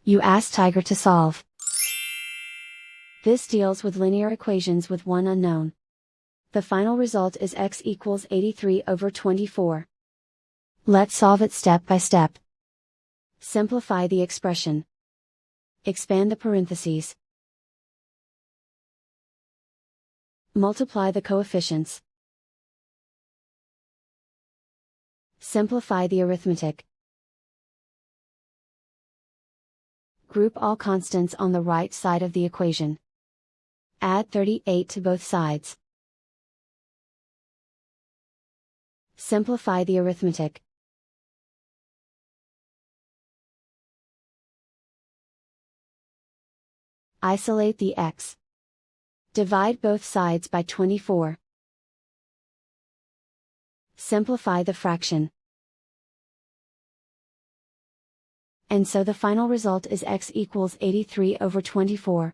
You ask Tiger to solve. This deals with linear equations with one unknown. The final result is x equals 83 over 24. Let's solve it step by step. Simplify the expression. Expand the parentheses. Multiply the coefficients. Simplify the arithmetic. Group all constants on the right side of the equation. Add 38 to both sides. Simplify the arithmetic. Isolate the x. Divide both sides by 24. Simplify the fraction. And so the final result is x equals 83 over 24.